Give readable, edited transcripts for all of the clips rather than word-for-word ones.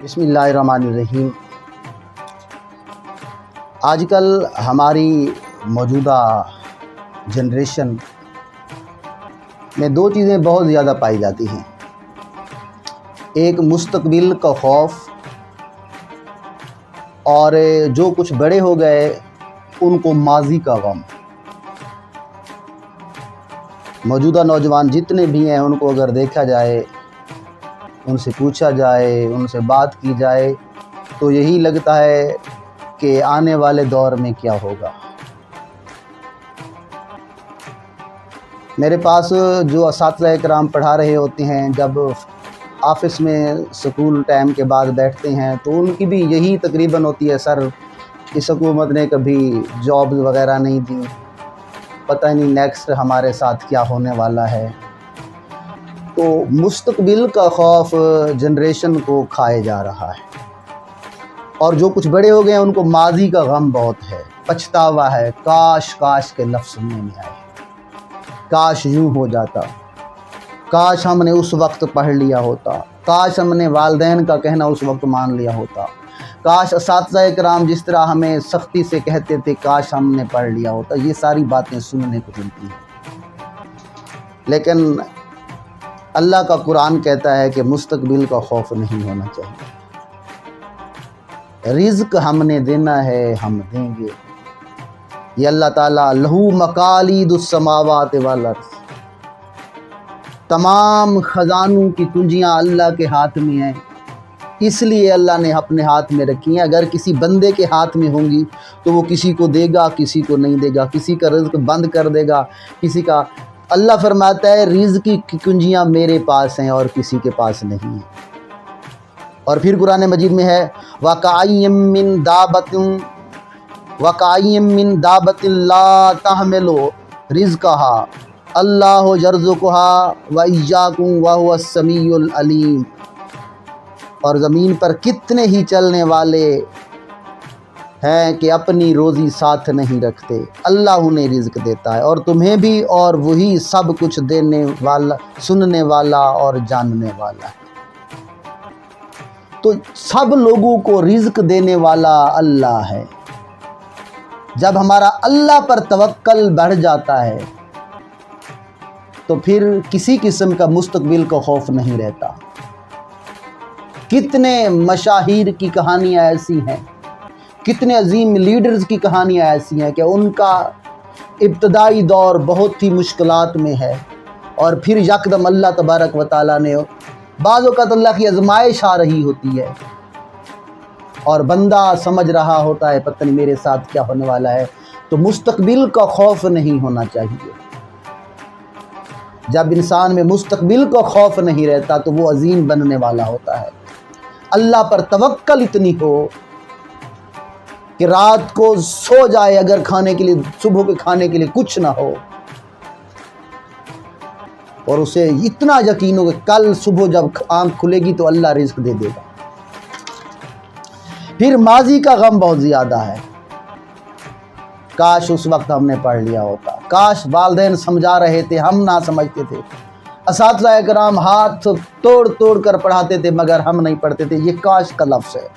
بسم اللہ الرحمن الرحیم۔ آج کل ہماری موجودہ جنریشن میں دو چیزیں بہت زیادہ پائی جاتی ہیں، ایک مستقبل کا خوف اور جو کچھ بڑے ہو گئے ان کو ماضی کا غم۔ موجودہ نوجوان جتنے بھی ہیں ان کو اگر دیکھا جائے، ان سے پوچھا جائے، ان سے بات کی جائے تو یہی لگتا ہے کہ آنے والے دور میں کیا ہوگا۔ میرے پاس جو اساتذہ کرام پڑھا رہے ہوتے ہیں، جب آفس میں سکول ٹائم کے بعد بیٹھتے ہیں تو ان کی بھی یہی تقریباً ہوتی ہے، سر اس حکومت نے کبھی جابز وغیرہ نہیں دی، پتہ نہیں نیکسٹ ہمارے ساتھ کیا ہونے والا ہے۔ تو مستقبل کا خوف جنریشن کو کھائے جا رہا ہے، اور جو کچھ بڑے ہو گئے ہیں ان کو ماضی کا غم بہت ہے، پچھتاوا ہے، کاش کے لفظ سننے میں آئے، کاش یوں ہو جاتا، کاش ہم نے اس وقت پڑھ لیا ہوتا، کاش ہم نے والدین کا کہنا اس وقت مان لیا ہوتا، کاش اساتذہ کرام جس طرح ہمیں سختی سے کہتے تھے کاش ہم نے پڑھ لیا ہوتا۔ یہ ساری باتیں سننے کو ملتی ہیں، لیکن اللہ کا قرآن کہتا ہے کہ مستقبل کا خوف نہیں ہونا چاہیے۔ رزق ہم نے دینا ہے، ہم دیں گے۔ یہ اللہ تعالیٰ لہو مقالید السماوات والارض، تمام خزانوں کی کنجیاں اللہ کے ہاتھ میں ہیں، اس لیے اللہ نے اپنے ہاتھ میں رکھی ہیں۔ اگر کسی بندے کے ہاتھ میں ہوں گی تو وہ کسی کو دے گا، کسی کو نہیں دے گا، کسی کا رزق بند کر دے گا، کسی کا۔ اللہ فرماتا ہے رزق کی کنجیاں میرے پاس ہیں اور کسی کے پاس نہیں ہیں۔ اور پھر قرآن مجید میں ہے وَكَأَيٍّ مِّن دَابَّةٍ لَّا تَحْمِلُ رِزْقَهَا اللَّهُ يَرْزُقُهَا وَإِيَّاكُمْ وَهُوَ السَّمِيعُ الْعَلِيمُ۔ اور زمین پر کتنے ہی چلنے والے ہیں کہ اپنی روزی ساتھ نہیں رکھتے، اللہ انہیں رزق دیتا ہے، اور تمہیں بھی، اور وہی سب کچھ دینے والا، سننے والا اور جاننے والا ہے۔ تو سب لوگوں کو رزق دینے والا اللہ ہے۔ جب ہمارا اللہ پر توکل بڑھ جاتا ہے تو پھر کسی قسم کا مستقبل کا خوف نہیں رہتا۔ کتنے مشاہیر کی کہانیاں ایسی ہیں، کتنے عظیم لیڈرز کی کہانیاں ایسی ہیں کہ ان کا ابتدائی دور بہت ہی مشکلات میں ہے، اور پھر یکدم اللہ تبارک و تعالیٰ نے، بعض اوقات اللہ کی آزمائش آ رہی ہوتی ہے اور بندہ سمجھ رہا ہوتا ہے پتہ نہیں میرے ساتھ کیا ہونے والا ہے، تو مستقبل کا خوف نہیں ہونا چاہیے۔ جب انسان میں مستقبل کا خوف نہیں رہتا تو وہ عظیم بننے والا ہوتا ہے۔ اللہ پر توکل اتنی ہو کہ رات کو سو جائے اگر کھانے کے لیے، صبح کے کھانے کے لیے کچھ نہ ہو، اور اسے اتنا یقین ہو کہ کل صبح جب آنکھ کھلے گی تو اللہ رزق دے دے گا۔ پھر ماضی کا غم بہت زیادہ ہے، کاش اس وقت ہم نے پڑھ لیا ہوتا، کاش والدین سمجھا رہے تھے ہم نہ سمجھتے تھے، اساتذہ کرام ہاتھ توڑ کر پڑھاتے تھے مگر ہم نہیں پڑھتے تھے۔ یہ کاش کا لفظ ہے۔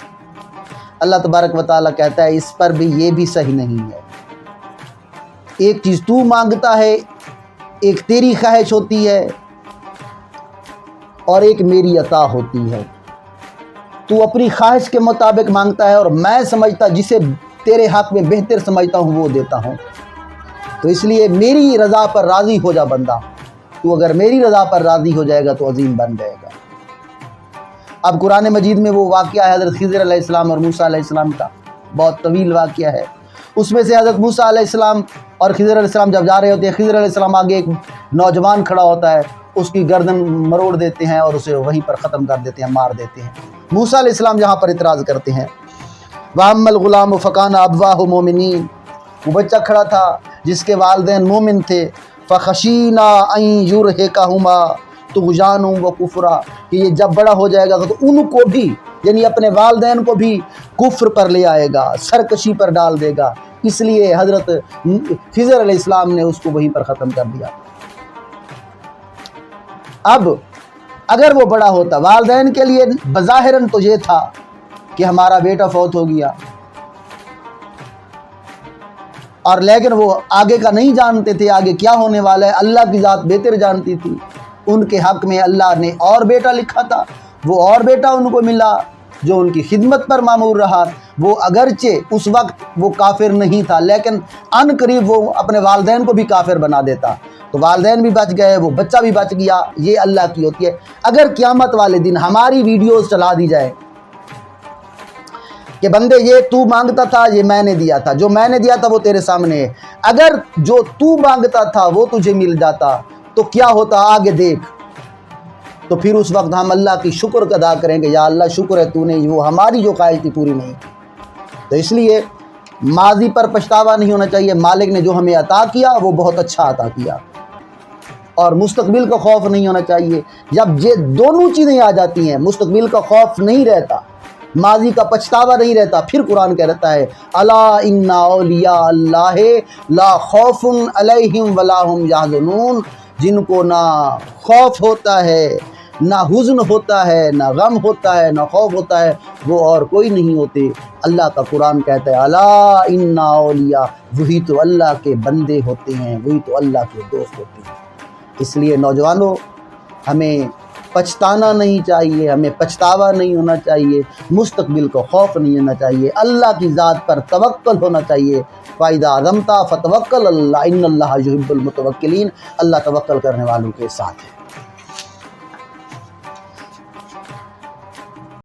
اللہ تبارک و تعالیٰ کہتا ہے اس پر بھی یہ بھی صحیح نہیں ہے۔ ایک چیز تو مانگتا ہے، ایک تیری خواہش ہوتی ہے اور ایک میری عطا ہوتی ہے۔ تو اپنی خواہش کے مطابق مانگتا ہے اور میں سمجھتا جسے تیرے حق میں بہتر سمجھتا ہوں وہ دیتا ہوں۔ تو اس لیے میری رضا پر راضی ہو جا بندہ، تو اگر میری رضا پر راضی ہو جائے گا تو عظیم بن جائے گا۔ اب قرآن مجید میں وہ واقعہ ہے حضرت خضر علیہ السلام اور موسیٰ علیہ السلام کا، بہت طویل واقعہ ہے۔ اس میں سے حضرت موسیٰ علیہ السلام اور خضر علیہ السلام جب جا رہے ہوتے ہیں، خضر علیہ السلام آگے ایک نوجوان کھڑا ہوتا ہے، اس کی گردن مروڑ دیتے ہیں اور اسے وہیں پر ختم کر دیتے ہیں، مار دیتے ہیں۔ موسیٰ علیہ السلام یہاں پر اعتراض کرتے ہیں وَأَمَّا الْغُلَامُ فَكَانَ أَبْوَاهُ مُؤْمِنِينَ، وہ بچہ کھڑا تھا جس کے والدین مومن تھے، فَخَشِينَا أَن يُرْهِقَهُمَا طغیانا وکفرا، کہ یہ جب بڑا ہو جائے گا تو ان کو بھی، یعنی اپنے والدین کو بھی کفر پر لے آئے گا، سرکشی پر ڈال دے گا، اس لیے حضرت خضر علیہ السلام نے اس کو وہیں پر ختم کر دیا۔ اب اگر وہ بڑا ہوتا، والدین کے لیے بظاہراً تو یہ تھا کہ ہمارا بیٹا فوت ہو گیا، اور لیکن وہ آگے کا نہیں جانتے تھے، آگے کیا ہونے والا ہے، اللہ کی ذات بہتر جانتی تھی۔ ان کے حق میں اللہ نے اور بیٹا لکھا تھا، وہ اور بیٹا ان کو ملا جو ان کی خدمت پر مامور رہا۔ وہ اگرچہ اس وقت وہ کافر نہیں تھا، لیکن ان قریب وہ اپنے والدین کو بھی کافر بنا دیتا، تو والدین بھی بچ گئے، وہ بچہ بھی بچ گیا۔ یہ اللہ کی ہوتی ہے۔ اگر قیامت والے دن ہماری ویڈیوز چلا دی جائے کہ بندے یہ تو مانگتا تھا، یہ میں نے دیا تھا، جو میں نے دیا تھا وہ تیرے سامنے ہے، اگر جو تو مانگتا تھا وہ تجھے مل جاتا تو کیا ہوتا آگے دیکھ، تو پھر اس وقت ہم اللہ کی شکر ادا کریں گے، یا اللہ شکر ہے تو نے وہ ہماری جو خواہش تھی پوری نہیں کی۔ تو اس لیے ماضی پر پچھتاوا نہیں ہونا چاہیے، مالک نے جو ہمیں عطا کیا وہ بہت اچھا عطا کیا، اور مستقبل کا خوف نہیں ہونا چاہیے۔ جب یہ دونوں چیزیں آ جاتی ہیں، مستقبل کا خوف نہیں رہتا، ماضی کا پچھتاوا نہیں رہتا، پھر قرآن کہتا ہے الا ان اولیاء اللہ لا خوف علیہم ولا هم یحزنون، جن کو نہ خوف ہوتا ہے، نہ حزن ہوتا ہے، نہ غم ہوتا ہے، نہ خوف ہوتا ہے، وہ اور کوئی نہیں ہوتے۔ اللہ کا قرآن کہتا ہے الا ان اولیاء، وہی تو اللہ کے بندے ہوتے ہیں، وہی تو اللہ کے دوست ہوتے ہیں۔ اس لیے نوجوانوں، ہمیں پچھتانا نہیں چاہیے، ہمیں پچھتاوا نہیں ہونا چاہیے، مستقبل کو خوف نہیں ہونا چاہیے، اللہ کی ذات پر توکل ہونا چاہیے۔ فَإِذَا عَزَمْتَ فَتَوَكَّلْ عَلَى اللَّهِ إِنَّ اللَّهَ يُحِبُّ الْمُتَوَكِّلِينَ، اللہ توکل کرنے والوں کے ساتھ ہے۔